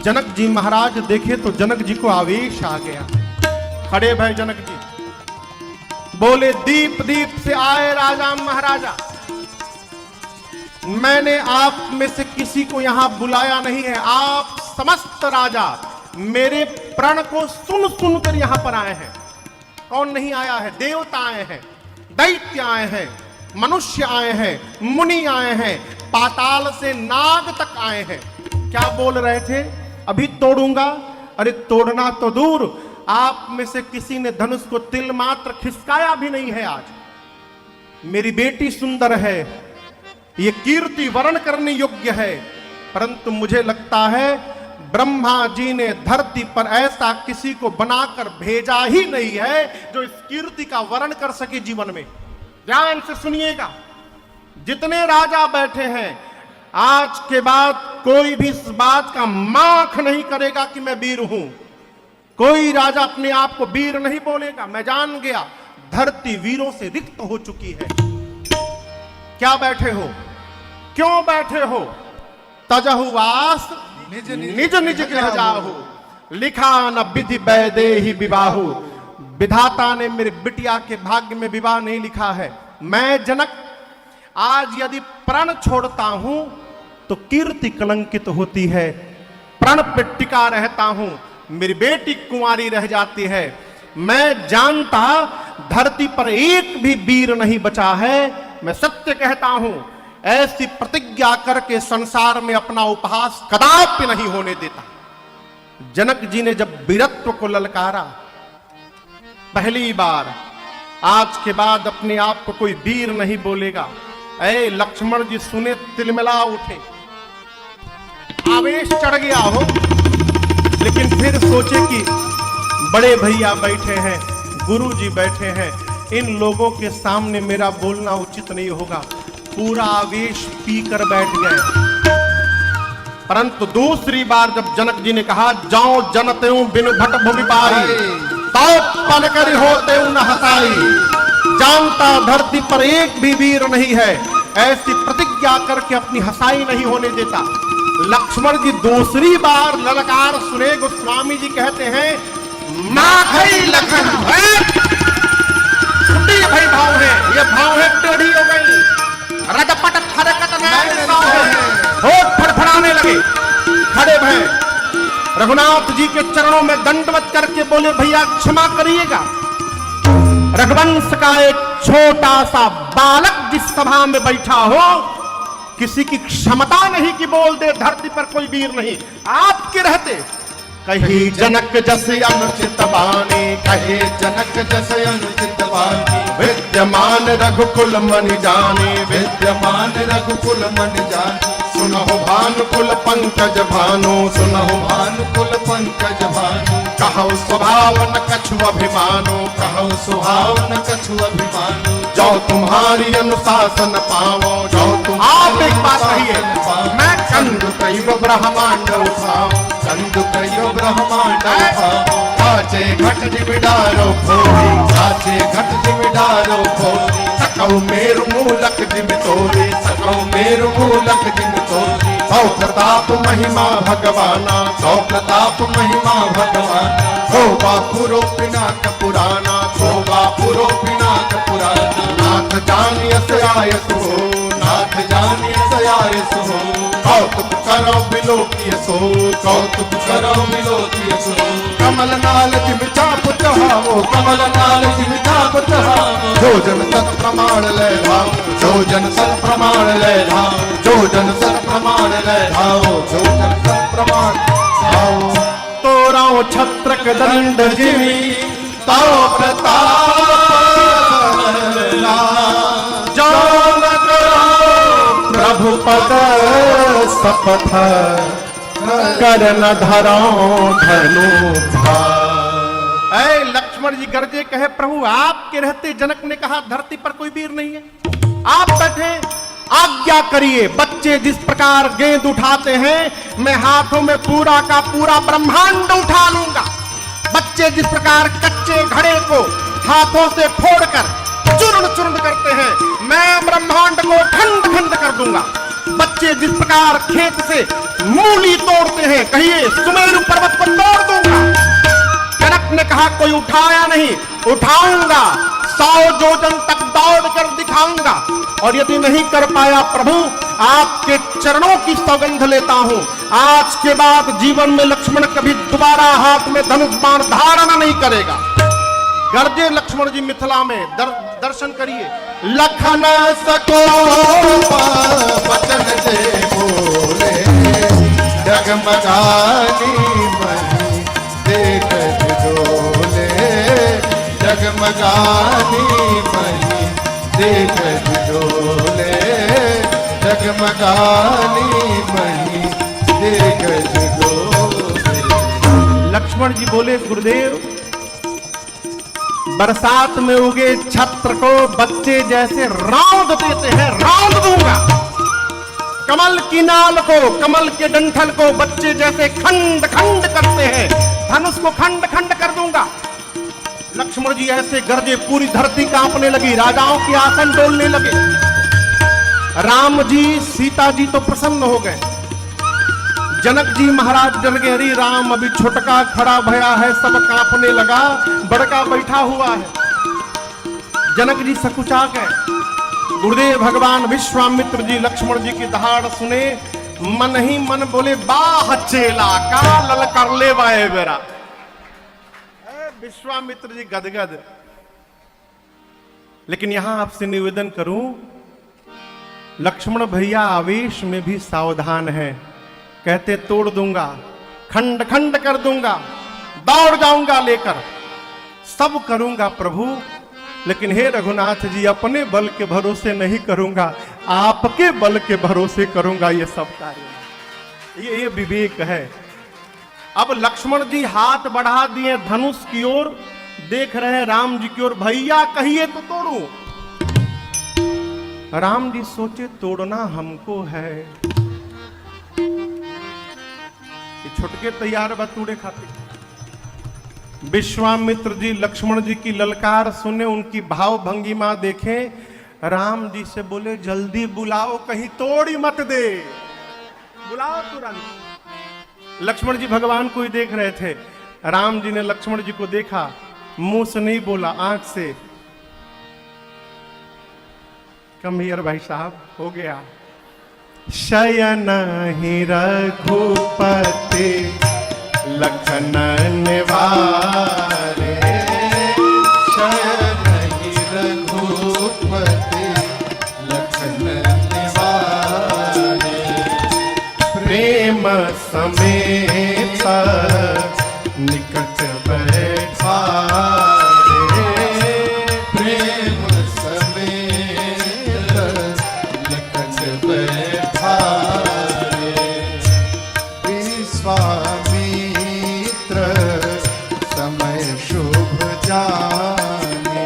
जनक जी महाराज देखे तो जनक जी को आवेश आ गया। खड़े भय जनक जी, बोले दीप दीप से आए राजा महाराजा, मैंने आप में से किसी को यहां बुलाया नहीं है। आप समस्त राजा मेरे प्रण को सुन सुनकर यहां पर आए हैं। कौन नहीं आया है? देवता आए हैं, दैत्य आए हैं, मनुष्य आए हैं, मुनि आए हैं, पाताल से नाग तक आए हैं। क्या बोल रहे थे? अभी तोड़ूंगा। अरे तोड़ना तो दूर, आप में से किसी ने धनुष को तिल मात्र खिसकाया भी नहीं है। आज मेरी बेटी सुंदर है, ये कीर्ति वर्ण करने योग्य है, परंतु मुझे लगता है ब्रह्मा जी ने धरती पर ऐसा किसी को बनाकर भेजा ही नहीं है जो इस कीर्ति का वर्ण कर सके जीवन में। ध्यान से सुनिएगा, जितने राजा बैठे हैं, आज के बाद कोई भी इस बात का माख नहीं करेगा कि मैं वीर हूं। कोई राजा अपने आप को वीर नहीं बोलेगा। मैं जान गया धरती वीरों से रिक्त हो चुकी है। क्या बैठे हो? क्यों बैठे हो? तजहु वास निज निज गृह जाहु, लिखा न विधि वैदेही विवाहु। विधाता ने मेरे बिटिया के भाग्य में विवाह नहीं लिखा है। मैं जनक आज यदि प्रण छोड़ता हूं तो कीर्ति कलंकित होती है। प्रण पे टिका रहता हूं, मेरी बेटी कुंवारी रह जाती है। मैं जानता धरती पर एक भी वीर नहीं बचा है। मैं सत्य कहता हूं, ऐसी प्रतिज्ञा करके संसार में अपना उपहास कदापि नहीं होने देता। जनक जी ने जब वीरत्व को ललकारा पहली बार, आज के बाद अपने आप को कोई वीर नहीं बोलेगा। ऐ लक्ष्मण जी सुने तिलमिला उठे, आवेश चढ़ गया हो, लेकिन फिर सोचे कि बड़े भैया बैठे हैं, गुरु जी बैठे हैं, इन लोगों के सामने मेरा बोलना उचित नहीं होगा। पूरा आवेश पीकर बैठ गए। परंतु दूसरी बार जब जनक जी ने कहा जाओ जनते बिनु भट भूमि पाई, तो पन कर होते न हसाई। जानता धरती पर एक भी वीर नहीं है, ऐसी प्रतिज्ञा करके अपनी हसाई नहीं होने देता। लक्ष्मण जी दूसरी बार ललकार सुने। गोस्वामी जी कहते हैं माखई लखन छुट्टी भाई भाव है, ये भाव है टेढ़ी हो गई, रजपट फरकत होठ फड़फड़ाने लगे। खड़े भय रघुनाथ जी के चरणों में दंडवत करके बोले भैया क्षमा करिएगा। रघुवंश का एक छोटा सा बालक जिस सभा में बैठा हो, किसी की क्षमता नहीं कि बोल दे धरती पर कोई वीर नहीं। आपके रहते कही जनक जस अनुचित बानी, कहे जनक जस अनुचित बानी। विद्यमान रघुकुल मन जाने, विद्यमान रघुकुल मन जाने। सुनहु भानुकुल पंकज भानु, सुनहु भानुकुल पंकज भानु। कहु स्वभाव न कछु अभिमानो, कहु स्वभाव न कछु अभिमानो। जो तुम्हारी अनुशासन पावो, जो आप एक बात कहिए, मैं कंदु कैव ब्रह्मांड उठाऊं, कंदु कैव ब्रह्मांड उठाऊं। साचे घट जिमिडारो खोरी, साचे घट जिमिडारो खोरी। सकौ मेरु मूलक जिमि तोरी, सकौ मेरु मूलक जिमि तोरी। सौ प्रताप महिमा भगवाना, सौ प्रताप महिमा भगवाना। शोभा पुरो पिनाक पुराना, शोभा पुरो पिनाक पुराना। नाथ जानियस आयस हो, नाथ जानियस आयस हो। कौतुक करो बिलोकिय सो, कौतुक करो बिलोकिय सो। कमल नाल जिम चाप चढ़ावो, कमल नाल जिम चाप चढ़ावो। जो जन सत प्रमाण ले भाव, जो जन सत प्रमाण ले भाव। जो जन सत प्रमाण ले भाव, जो जन सत प्रमाण भाव। तोराओ छत्रक दंड जिमि, तो प्रताप जो न करो प्रभु पद शपथ, कर न धरो धनु भार। ऐ लक्ष्मण जी गरजे कहे प्रभु आपके रहते, जनक ने कहा धरती पर कोई वीर नहीं है, आप बैठे आज्ञा करिए। बच्चे जिस प्रकार गेंद उठाते हैं, मैं हाथों में पूरा का पूरा ब्रह्मांड उठा लूंगा। बच्चे जिस प्रकार कच्चे घड़े को हाथों से फोड़कर चूर्ण चूर्ण करते हैं, मैं ब्रह्मांड को खंड खंड कर दूंगा। बच्चे जिस प्रकार खेत से मूली तोड़ते हैं, कहिए सुमेरु पर्वत को तोड़ दूंगा। जनक ने कहा कोई उठाया नहीं, उठाऊंगा, 100 जोजन तक दौड़ कर दिखाऊंगा, और यदि नहीं कर पाया प्रभु, आपके चरणों की सौगंध लेता हूं, आज के बाद जीवन में लक्ष्मण कभी दोबारा हाथ में धनुष बाण धारण नहीं करेगा। गर्जे लक्ष्मण जी मिथिला में दर्शन करिए। लखन सको वचन दे बोले, जगमगानी मही देख डोले, जगमगानी मही देख डोले, जगमगानी मही देख डोले। लक्ष्मण जी बोले गुरुदेव, बरसात में उगे छत्र को बच्चे जैसे रौंद देते हैं, रौंद दूंगा। कमल की नाल को, कमल के डंठल को बच्चे जैसे खंड खंड करते हैं, धनुष को खंड खंड कर दूंगा। लक्ष्मण जी ऐसे गरजे, पूरी धरती कांपने लगी, राजाओं के आसन डोलने लगे। राम जी सीता जी तो प्रसन्न हो गए। जनक जी महाराज डर गए, हरी राम अभी छोटका खड़ा भया है, सब कांपने लगा, बड़का बैठा हुआ है। जनक जी सकुचा गए। गुरुदेव भगवान विश्वामित्र जी लक्ष्मण जी की दहाड़ सुने, मन ही मन बोले बाह चेला का लल कर ले वाए बेरा। विश्वामित्र जी गदगद। लेकिन यहां आपसे निवेदन करूं, लक्ष्मण भैया आवेश में भी सावधान है। कहते तोड़ दूंगा, खंड खंड कर दूंगा, दौड़ जाऊंगा लेकर, सब करूंगा प्रभु, लेकिन हे रघुनाथ जी अपने बल के भरोसे नहीं करूंगा, आपके बल के भरोसे करूंगा ये सब कार्य। ये विवेक है। अब लक्ष्मण जी हाथ बढ़ा दिए धनुष की ओर, देख रहे हैं राम जी की ओर, भैया कहिए तो तोड़ू। राम जी सोचे तोड़ना हमको है, छुटके तैयार बतूड़े खाते। विश्वामित्र जी लक्ष्मण जी की ललकार सुने, उनकी भाव भंगिमा देखे, राम जी से बोले जल्दी बुलाओ, कहीं तोड़ी मत दे, बुलाओ तुरंत। लक्ष्मण जी भगवान को ही देख रहे थे। राम जी ने लक्ष्मण जी को देखा, मुंह से नहीं बोला, आंख से। कम हियर भाई साहब, हो गया। शयन ही रघुपति लखन निवारे, शयन ही रघुपति लखन निवारे, प्रेम समेत निकट बैठारे, प्रेम समेत निकट बैठारे, विश्वामित्र समय शुभ जाने,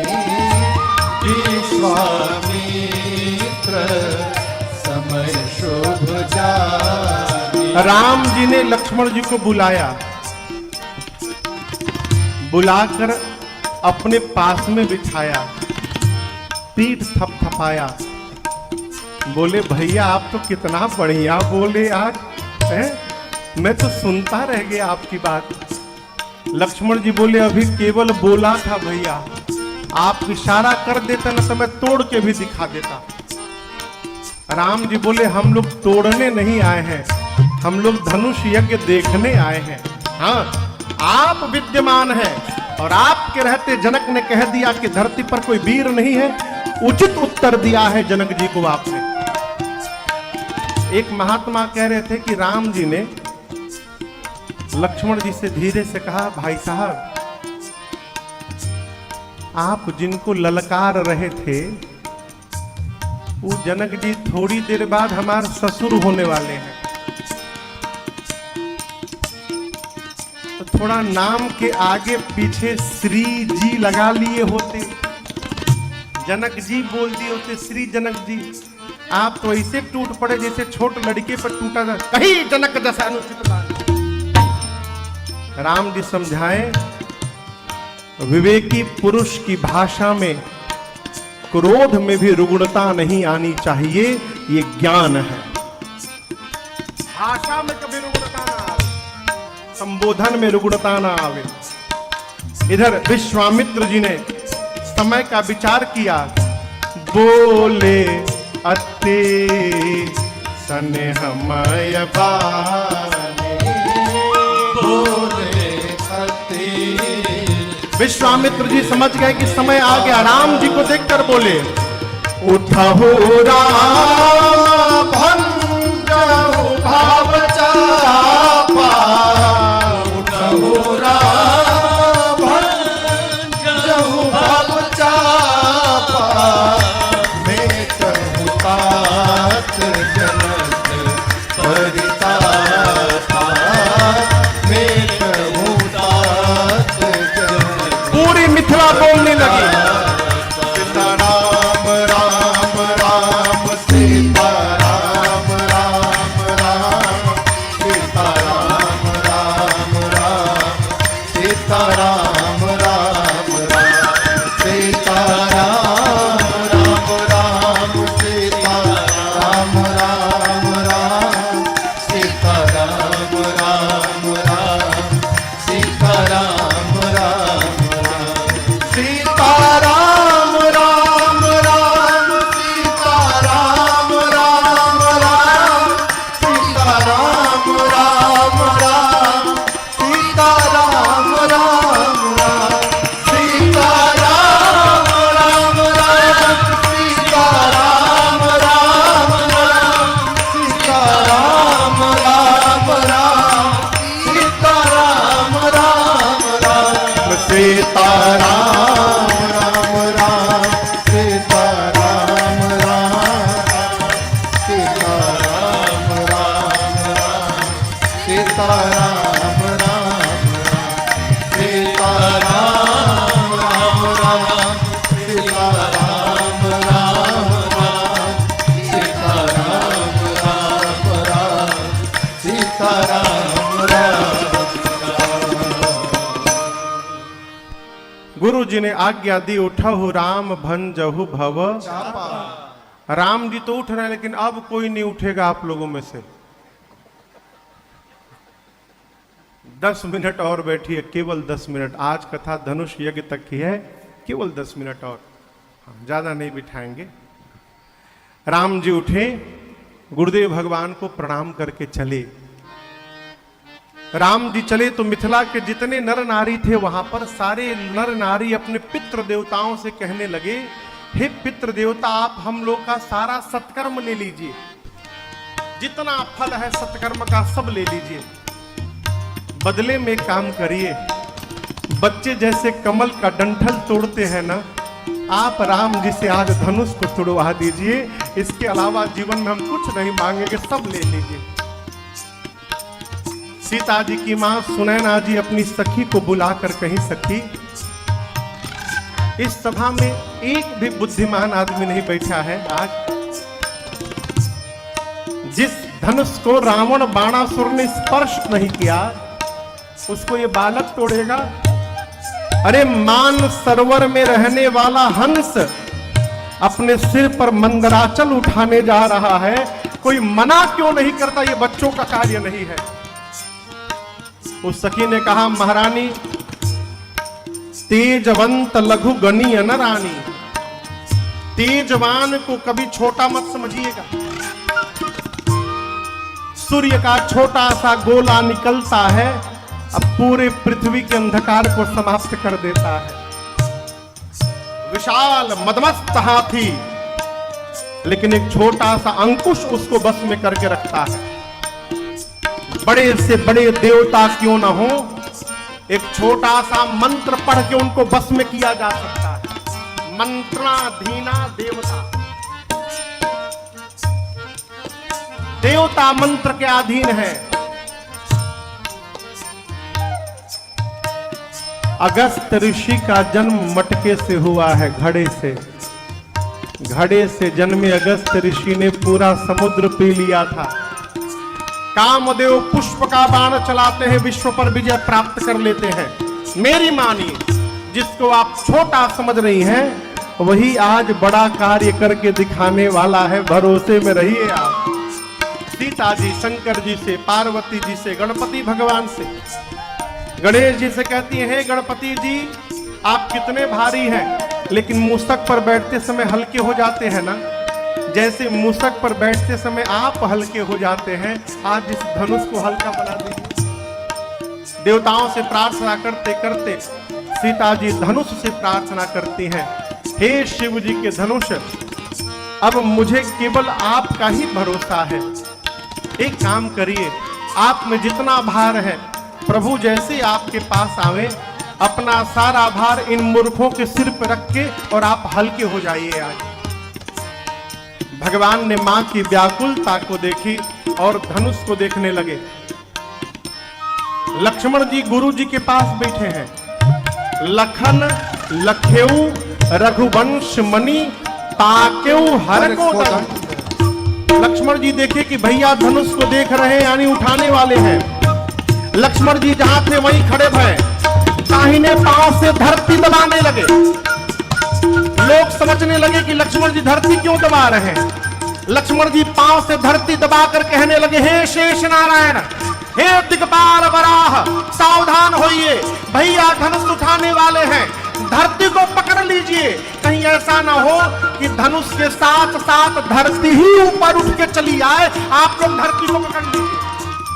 विश्वामित्र समय शुभ जाने। राम जी ने लक्ष्मण जी को बुलाया, बुलाकर अपने पास में बिठाया, पीठ थपथपाया, बोले भैया आप तो कितना बढ़िया बोले आज, हैं? मैं तो सुनता रह गया आपकी बात। लक्ष्मण जी बोले अभी केवल बोला था भैया, आप इशारा कर देते ना तो मैं तोड़ के भी दिखा देता। राम जी बोले हम लोग तोड़ने नहीं आए हैं, हम लोग धनुष यज्ञ देखने आए हैं। हाँ, आप विद्यमान हैं और आपके रहते जनक ने कह दिया कि धरती पर कोई वीर नहीं है। उचित उत्तर दिया है जनक जी को आपने। एक महात्मा कह रहे थे कि राम जी ने लक्ष्मण जी से धीरे से कहा, भाई साहब आप जिनको ललकार रहे थे वो जनक जी थोड़ी देर बाद हमारे ससुर होने वाले हैं, तो थोड़ा नाम के आगे पीछे श्री जी लगा लिए होते, जनक जी बोल दिए होते श्री जनक जी। आप तो ऐसे टूट पड़े जैसे छोट लड़के पर टूटा जा, कहीं जनक जैसा अनुचित बात। राम जी समझाएं, विवेकी पुरुष की भाषा में क्रोध में भी रुग्णता नहीं आनी चाहिए, ये ज्ञान है। भाषा भाषा में कभी रुग्णता ना आवे, संबोधन में रुग्णता ना आवे। इधर विश्वामित्र जी ने समय का विचार किया, बोले अति स्नेहमय बानी, बोले अति। विश्वामित्र जी समझ गए कि समय आ गया। राम जी को देखकर बोले, उठहु राम भंजहु भाव चापा, उठहु राम भंजहु भाव चापा, मेटहु तात जनक परितापा, मेटहु तात जनक। पूरी मिथिला बोलने लगी, सीता राम राम राम, सीता राम राम राम, सीता राम राम राम, सीता राम राम राम, सीता राम राम राम, सीता राम राम राम, सीता राम राम राम, सीता राम राम राम, सीता राम राम राम, सीता राम राम राम, सीता राम राम राम, सीता राम राम राम, सीता राम राम राम, सीता राम राम राम, सीता राम राम राम, सीता राम राम राम, सीता राम राम राम, सीता राम राम, सीता राम राम राम, सीता राम राम, सीता राम राम राम, सीता राम राम राम, सीता राम राम राम, सीता राम राम। गुरु जी ने आज्ञा दी, उठहु राम भंजहु भव। राम जी तो उठ रहे हैं, लेकिन अब कोई नहीं उठेगा आप लोगों में से। 10 मिनट और बैठिए, केवल 10 मिनट। आज कथा धनुष यज्ञ तक की है, केवल 10 मिनट और, ज्यादा नहीं बिठाएंगे। राम जी उठे, गुरुदेव भगवान को प्रणाम करके चले। राम जी चले तो मिथिला के जितने नर नारी थे वहां पर सारे नर नारी अपने पितृ देवताओं से कहने लगे, हे पितृ देवता, आप हम लोग का सारा सत्कर्म ले लीजिए, जितना फल है सत्कर्म का सब ले लीजिए, बदले में काम करिए। बच्चे जैसे कमल का डंठल तोड़ते हैं ना, आप राम जी से आज धनुष को तोड़वा दीजिए। इसके अलावा जीवन में हम कुछ नहीं मांगेंगे, सब ले लीजिए। सीता जी की मां सुनैना जी अपनी सखी को बुलाकर कहीं, सखी, इस सभा में एक भी बुद्धिमान आदमी नहीं बैठा है आज। जिस धनुष को रावण बाणासुर ने स्पर्श नहीं किया, उसको ये बालक तोड़ेगा। अरे मान सरोवर में रहने वाला हंस अपने सिर पर मंदराचल उठाने जा रहा है, कोई मना क्यों नहीं करता? ये बच्चों का कार्य नहीं है। उस सखी ने कहा, महारानी, तेजवंत लघु गणी अनरानी, तेजवान को कभी छोटा मत समझिएगा। सूर्य का छोटा सा गोला निकलता है, अब पूरे पृथ्वी के अंधकार को समाप्त कर देता है। विशाल मदमस्त हाथी, लेकिन एक छोटा सा अंकुश उसको बस में करके रखता है। बड़े से बड़े देवता क्यों ना हो, एक छोटा सा मंत्र पढ़ के उनको बस में किया जा सकता है। मंत्राधीना देवता, देवता मंत्र के अधीन है। अगस्त ऋषि का जन्म मटके से हुआ है, घड़े से। घड़े से जन्मे अगस्त ऋषि ने पूरा समुद्र पी लिया था। कामदेव पुष्प का बाण चलाते हैं, विश्व पर विजय प्राप्त कर लेते हैं। मेरी मानिए, जिसको आप छोटा समझ रही हैं, वही आज बड़ा कार्य करके दिखाने वाला है। भरोसे में रहिए आप। सीता जी शंकर जी से, पार्वती जी से, गणपति भगवान से। गणेश जी से कहती हैं, हे गणपति जी आप कितने भारी हैं, लेकिन मूषक पर बैठते समय हल्के हो जाते हैं ना, जैसे मूषक पर बैठते समय आप हल्के हो जाते हैं, आज इस धनुष को हल्का बना दीजिए। देवताओं से प्रार्थना करते करते सीता जी धनुष से प्रार्थना करती हैं, हे शिव जी के धनुष, अब मुझे केवल आपका ही भरोसा है। एक काम करिए, आप में जितना भार है प्रभु जैसे आपके पास आवे, अपना सारा भार इन मूर्खों के सिर पर रख के और आप हल्के हो जाइए। आज भगवान ने मां की व्याकुलता को देखी और धनुष को देखने लगे। लक्ष्मण जी गुरु जी के पास बैठे हैं। लखन लखेऊ रघुवंश मणि ताकेऊ हर को दंड। लक्ष्मण जी देखे कि भैया धनुष को देख रहे हैं, यानी उठाने वाले हैं। लक्ष्मण जी जहां थे वहीं खड़े भय, दाहिने पांव से धरती दबाने लगे। लोग समझने लगे कि लक्ष्मण जी धरती क्यों दबा रहे हैं। लक्ष्मण जी पांव से धरती दबाकर कहने लगे, हे शेष नारायण, हे दिक्पाल वराह, सावधान होइए, भैया धनुष उठाने वाले हैं, धरती को पकड़ लीजिए। कहीं ऐसा ना हो कि धनुष के साथ साथ धरती ही ऊपर उठ के चली आए, आप लोग धरती को पकड़ लीजिए।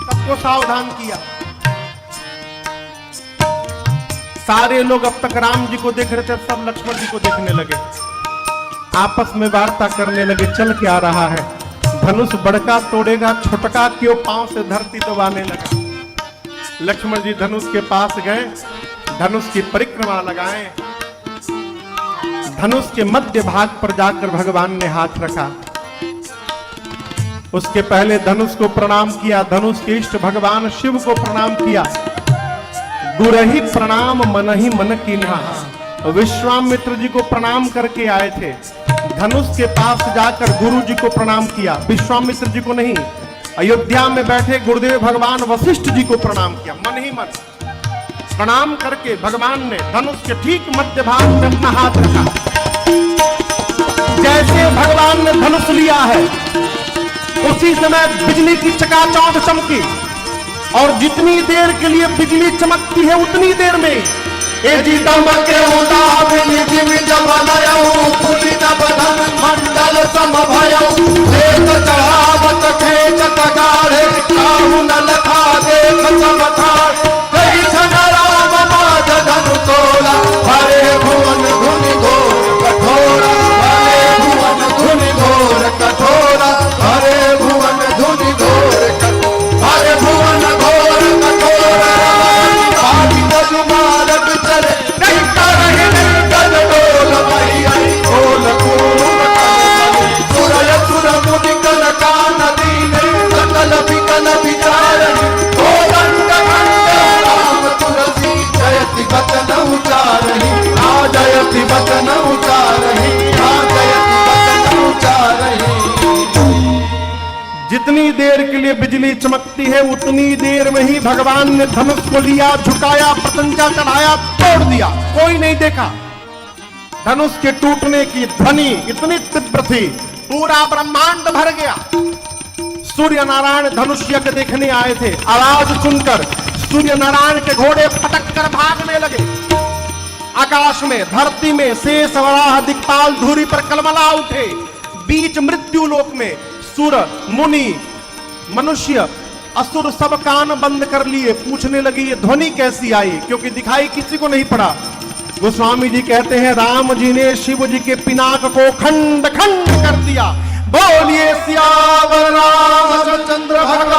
सबको सावधान किया। सारे लोग अब तक राम जी को देख रहे थे, सब लक्ष्मण जी को देखने लगे, आपस में वार्ता करने लगे, चल क्या रहा है, धनुष बड़का तोड़ेगा, छोटका क्यों पांव से धरती दबाने लगा। लक्ष्मण जी धनुष के पास गए, धनुष की परिक्रमा लगाए, धनुष के मध्य भाग पर जाकर भगवान ने हाथ रखा। उसके पहले धनुष को प्रणाम किया, धनुष के इष्ट भगवान शिव को प्रणाम किया। गुरहि प्रणाम मन ही मन कीन्हा, विश्वामित्र जी को प्रणाम करके आए थे। धनुष के पास जाकर गुरु जी को प्रणाम किया, विश्वामित्र जी को नहीं। अयोध्या में बैठे गुरुदेव भगवान वशिष्ठ जी को प्रणाम किया, मन ही मन प्रणाम करके भगवान ने धनुष के ठीक मध्य भाग में अपना हाथ रखा। जैसे भगवान ने धनुष लिया है, उसी समय बिजली की चकाचौंध चमकी, और जितनी देर के लिए बिजली चमकती है उतनी देर में मंडल समभयौ देख चढ़ावत खेच तगाड़े काहू न लखा देख चमत्कार कई छन राम माज धनु तोला हरे भुवन धुनि घोर कठोरा हरे भुवन धुनि घोर कठोरा हरे भुवन धुनि घोर कठोरा हरे भुवन घोर कठोरा पाटी बजु मारग चले नहीं करहि नहीं गज डोल भई आई ओल कूल सुरय सुर मुनि कल कान दीने सकल विकल विचारहि ओ दंड खंड राम तुलसी जयति बचन उचारहि आ जयति बचन उचारहि आ जयति बचन उचारहि। जितनी देर के लिए बिजली चमकती है उतनी देर में ही भगवान ने धनुष को लिया, झुकाया, प्रतंचा चढ़ाया, तोड़ दिया, कोई नहीं देखा। धनुष के टूटने की ध्वनि इतनी तीव्र थी, पूरा ब्रह्मांड भर गया। सूर्य नारायण धनुष यज्ञ देखने आए थे, आवाज सुनकर सूर्य नारायण के घोड़े पटक कर भागने लगे। आकाश में, धरती में शेष वराह दिक्पाल धूरी पर कलमला उठे। बीच मृत्यु लोक में सुर मुनि मनुष्य असुर सब कान बंद कर लिए, पूछने लगे ये ध्वनि कैसी आई, क्योंकि दिखाई किसी को नहीं पड़ा। गोस्वामी जी कहते हैं राम जी ने शिव जी के पिनाक को खंड खंड कर दिया। बोलिए सियावर रामचंद्र भगवान